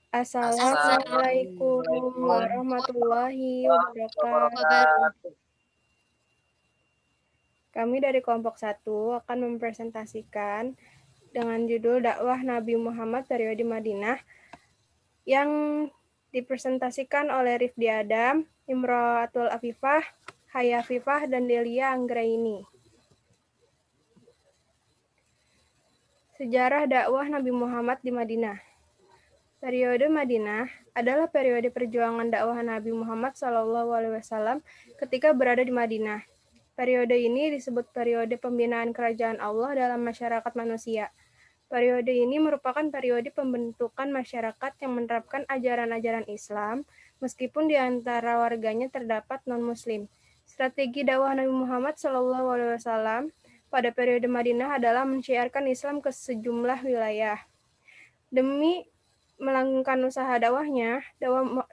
Assalamualaikum warahmatullahi wabarakatuh. Kami dari kelompok 1 akan mempresentasikan dengan judul dakwah Nabi Muhammad periode Madinah yang dipresentasikan oleh Rifdi Adam, Imro'atul Afifah, Haya Afifah, dan Delia Anggraini. Sejarah dakwah Nabi Muhammad di Madinah. Periode Madinah adalah periode perjuangan dakwah Nabi Muhammad SAW ketika berada di Madinah. Periode ini disebut periode pembinaan kerajaan Allah dalam masyarakat manusia. Periode ini merupakan periode pembentukan masyarakat yang menerapkan ajaran-ajaran Islam, meskipun di antara warganya terdapat non-Muslim. Strategi dakwah Nabi Muhammad SAW pada periode Madinah adalah mensyiarkan Islam ke sejumlah wilayah. Demi melanggengkan usaha dakwahnya,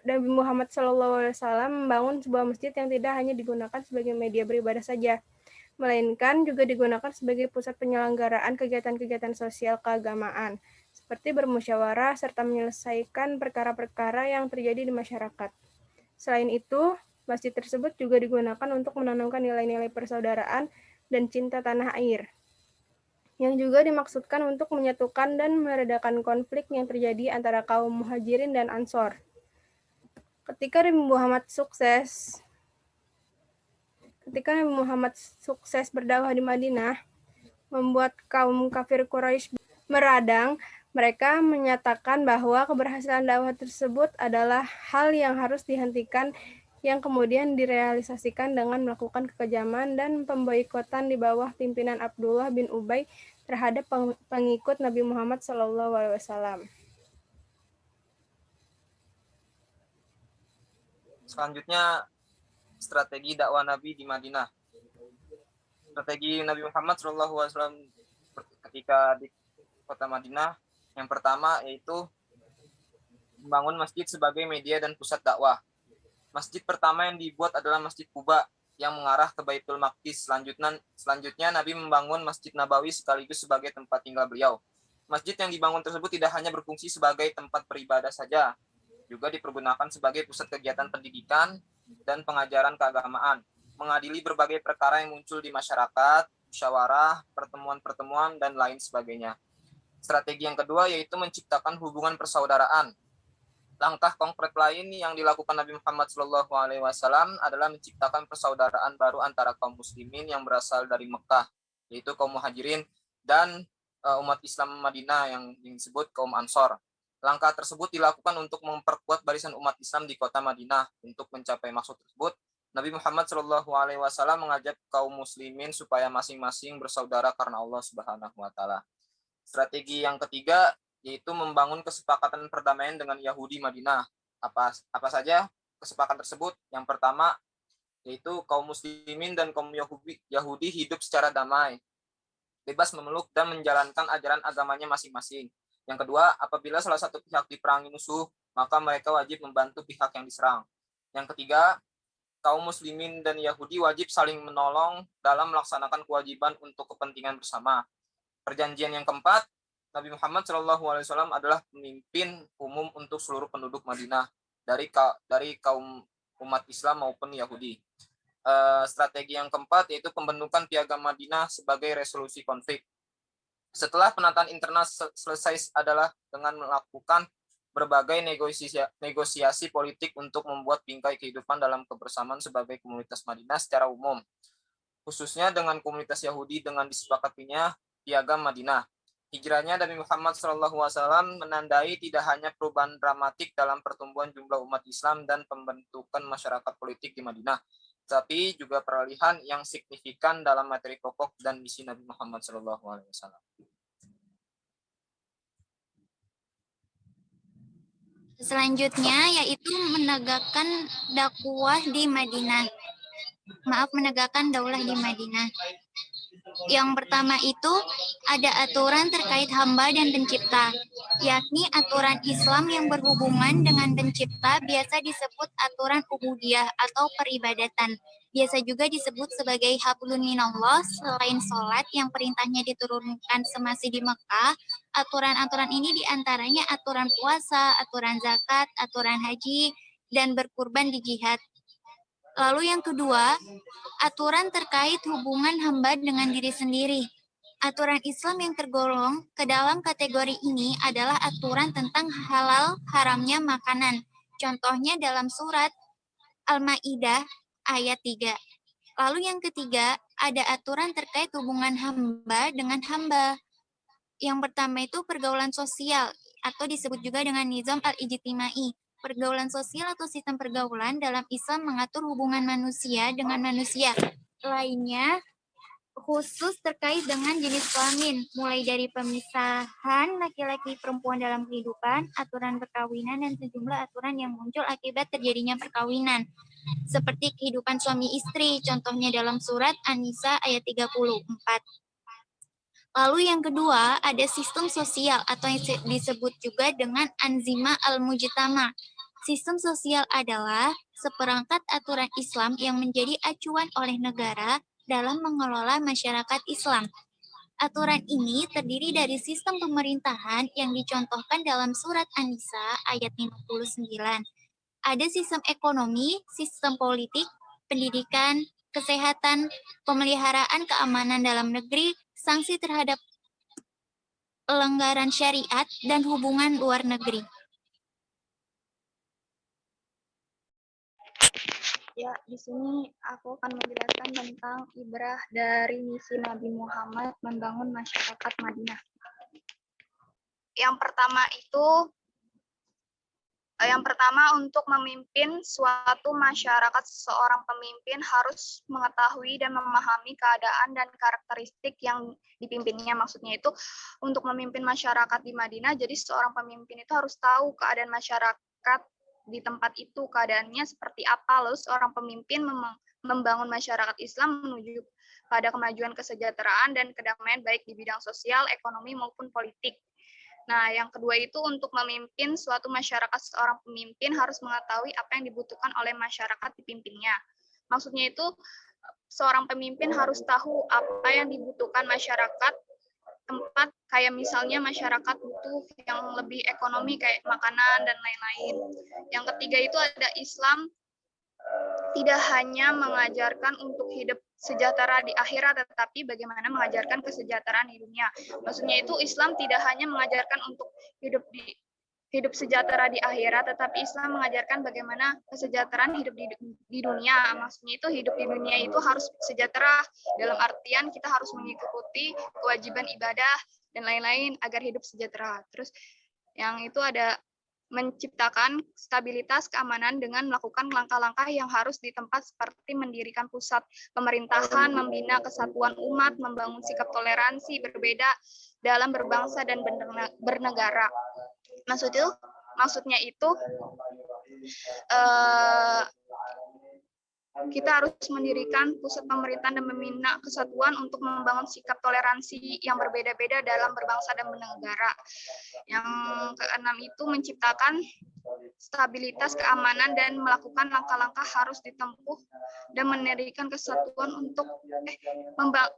Nabi Muhammad SAW membangun sebuah masjid yang tidak hanya digunakan sebagai media beribadah saja, melainkan juga digunakan sebagai pusat penyelenggaraan kegiatan-kegiatan sosial keagamaan, seperti bermusyawarah serta menyelesaikan perkara-perkara yang terjadi di masyarakat. Selain itu, masjid tersebut juga digunakan untuk menanamkan nilai-nilai persaudaraan dan cinta tanah air, yang juga dimaksudkan untuk menyatukan dan meredakan konflik yang terjadi antara kaum Muhajirin dan Ansor. Ketika Nabi Muhammad sukses berdakwah di Madinah, membuat kaum kafir Quraisy meradang. Mereka menyatakan bahwa keberhasilan dakwah tersebut adalah hal yang harus dihentikan, yang kemudian direalisasikan dengan melakukan kekejaman dan pemboikotan di bawah pimpinan Abdullah bin Ubay terhadap pengikut Nabi Muhammad SAW. Selanjutnya, strategi dakwah Nabi di Madinah. Strategi Nabi Muhammad SAW ketika di kota Madinah, yang pertama yaitu membangun masjid sebagai media dan pusat dakwah. Masjid pertama yang dibuat adalah Masjid Quba yang mengarah ke Baitul Maqdis. Selanjutnya Nabi membangun Masjid Nabawi sekaligus sebagai tempat tinggal beliau. Masjid yang dibangun tersebut tidak hanya berfungsi sebagai tempat beribadah saja, juga dipergunakan sebagai pusat kegiatan pendidikan dan pengajaran keagamaan, mengadili berbagai perkara yang muncul di masyarakat, musyawarah, pertemuan-pertemuan, dan lain sebagainya. Strategi yang kedua yaitu menciptakan hubungan persaudaraan. Langkah konkret lain yang dilakukan Nabi Muhammad SAW adalah menciptakan persaudaraan baru antara kaum muslimin yang berasal dari Mekah, yaitu kaum Muhajirin, dan umat Islam Madinah yang disebut kaum Ansor. Langkah tersebut dilakukan untuk memperkuat barisan umat Islam di kota Madinah. Untuk mencapai maksud tersebut, Nabi Muhammad SAW mengajak kaum muslimin supaya masing-masing bersaudara karena Allah Subhanahu wa Ta'ala. Strategi yang ketiga yaitu membangun kesepakatan perdamaian dengan Yahudi Madinah. Apa saja kesepakatan tersebut? Yang pertama yaitu kaum muslimin dan kaum Yahudi hidup secara damai, bebas memeluk dan menjalankan ajaran agamanya masing-masing. Yang kedua, apabila salah satu pihak diperangi musuh, maka mereka wajib membantu pihak yang diserang. Yang ketiga, kaum muslimin dan Yahudi wajib saling menolong dalam melaksanakan kewajiban untuk kepentingan bersama. Perjanjian yang keempat, Nabi Muhammad SAW adalah pemimpin umum untuk seluruh penduduk Madinah, dari kaum umat Islam maupun Yahudi. Strategi yang keempat yaitu pembentukan Piagam Madinah sebagai resolusi konflik. Setelah penataan internal selesai adalah dengan melakukan berbagai negosiasi politik untuk membuat bingkai kehidupan dalam kebersamaan sebagai komunitas Madinah secara umum, khususnya dengan komunitas Yahudi dengan disepakatinya Piagam Madinah. Hijrahnya Nabi Muhammad SAW menandai tidak hanya perubahan dramatik dalam pertumbuhan jumlah umat Islam dan pembentukan masyarakat politik di Madinah, tapi juga peralihan yang signifikan dalam materi pokok dan misi Nabi Muhammad SAW. Selanjutnya yaitu menegakkan dakwah di Madinah. Menegakkan daulah di Madinah. Yang pertama itu ada aturan terkait hamba dan pencipta, yakni aturan Islam yang berhubungan dengan pencipta biasa disebut aturan ubudiyah atau peribadatan, Biasa juga disebut sebagai hablun minallah. Selain sholat yang perintahnya diturunkan semasa di Mekah, aturan-aturan ini diantaranya aturan puasa, aturan zakat, aturan haji, dan berkurban di jihad. Lalu yang kedua, aturan terkait hubungan hamba dengan diri sendiri. Aturan Islam yang tergolong ke dalam kategori ini adalah aturan tentang halal haramnya makanan. Contohnya dalam surat Al-Maidah ayat 3. Lalu yang ketiga, ada aturan terkait hubungan hamba dengan hamba. Yang pertama itu pergaulan sosial atau disebut juga dengan nizam al-ijtimai. Pergaulan sosial atau sistem pergaulan dalam Islam mengatur hubungan manusia dengan manusia lainnya, khusus terkait dengan jenis kelamin, mulai dari pemisahan laki-laki perempuan dalam kehidupan, aturan perkawinan, dan sejumlah aturan yang muncul akibat terjadinya perkawinan, seperti kehidupan suami istri, contohnya dalam surat An-Nisa ayat 34. Lalu yang kedua, ada sistem sosial atau yang disebut juga dengan anzima al-mujtama. Sistem sosial adalah seperangkat aturan Islam yang menjadi acuan oleh negara dalam mengelola masyarakat Islam. Aturan ini terdiri dari sistem pemerintahan yang dicontohkan dalam surat An-Nisa ayat 59. Ada sistem ekonomi, sistem politik, pendidikan, kesehatan, pemeliharaan keamanan dalam negeri, sanksi terhadap pelanggaran syariat, dan hubungan luar negeri. Ya, di sini aku akan menjelaskan tentang ibrah dari misi Nabi Muhammad membangun masyarakat Madinah. Yang pertama untuk memimpin suatu masyarakat, seorang pemimpin harus mengetahui dan memahami keadaan dan karakteristik yang dipimpinnya. Maksudnya itu untuk memimpin masyarakat di Madinah, jadi seorang pemimpin itu harus tahu keadaan masyarakat di tempat itu, keadaannya seperti apa. Lalu seorang pemimpin membangun masyarakat Islam menuju pada kemajuan kesejahteraan dan kedamaian baik di bidang sosial, ekonomi maupun politik. Nah, yang kedua itu untuk memimpin suatu masyarakat, seorang pemimpin harus mengetahui apa yang dibutuhkan oleh masyarakat dipimpinnya. Maksudnya itu seorang pemimpin harus tahu apa yang dibutuhkan masyarakat tempat, kayak misalnya masyarakat butuh yang lebih ekonomi kayak makanan dan lain-lain. Yang ketiga itu ada Islam tidak hanya mengajarkan untuk hidup sejahtera di akhirat, tetapi bagaimana mengajarkan kesejahteraan di dunia. Maksudnya itu Islam tidak hanya mengajarkan untuk hidup sejahtera di akhirat, tetapi Islam mengajarkan bagaimana kesejahteraan hidup di dunia. Maksudnya itu hidup di dunia itu harus sejahtera dalam artian kita harus mengikuti kewajiban ibadah dan lain-lain agar hidup sejahtera. Terus yang itu ada menciptakan stabilitas keamanan dengan melakukan langkah-langkah yang harus ditempat seperti mendirikan pusat pemerintahan, membina kesatuan umat, membangun sikap toleransi berbeda dalam berbangsa dan bernegara. Maksudnya itu kita harus mendirikan pusat pemerintahan dan membina kesatuan untuk membangun sikap toleransi yang berbeda-beda dalam berbangsa dan bernegara. Yang keenam itu menciptakan stabilitas keamanan dan melakukan langkah-langkah harus ditempuh dan mendirikan kesatuan untuk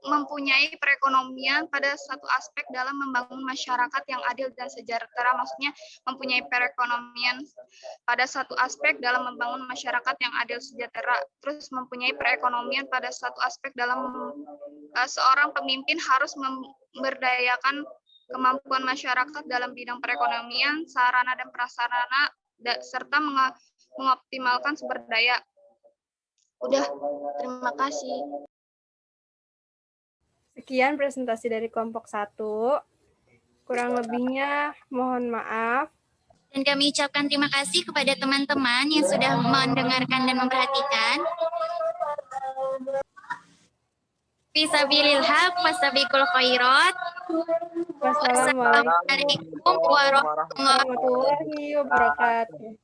mempunyai perekonomian pada satu aspek dalam membangun masyarakat yang adil dan sejahtera. Maksudnya mempunyai perekonomian pada satu aspek dalam membangun masyarakat yang adil sejahtera. Terus mempunyai perekonomian pada satu aspek dalam seorang pemimpin harus memberdayakan kemampuan masyarakat dalam bidang perekonomian, sarana dan prasarana, serta mengoptimalkan sumber daya. Udah, terima kasih. Sekian presentasi dari kelompok 1. Kurang lebihnya mohon maaf. Dan kami ucapkan terima kasih kepada teman-teman yang sudah mendengarkan dan memperhatikan. Fisabilil haq wasabiqul khairat. Wassalamualaikum warahmatullahi wabarakatuh.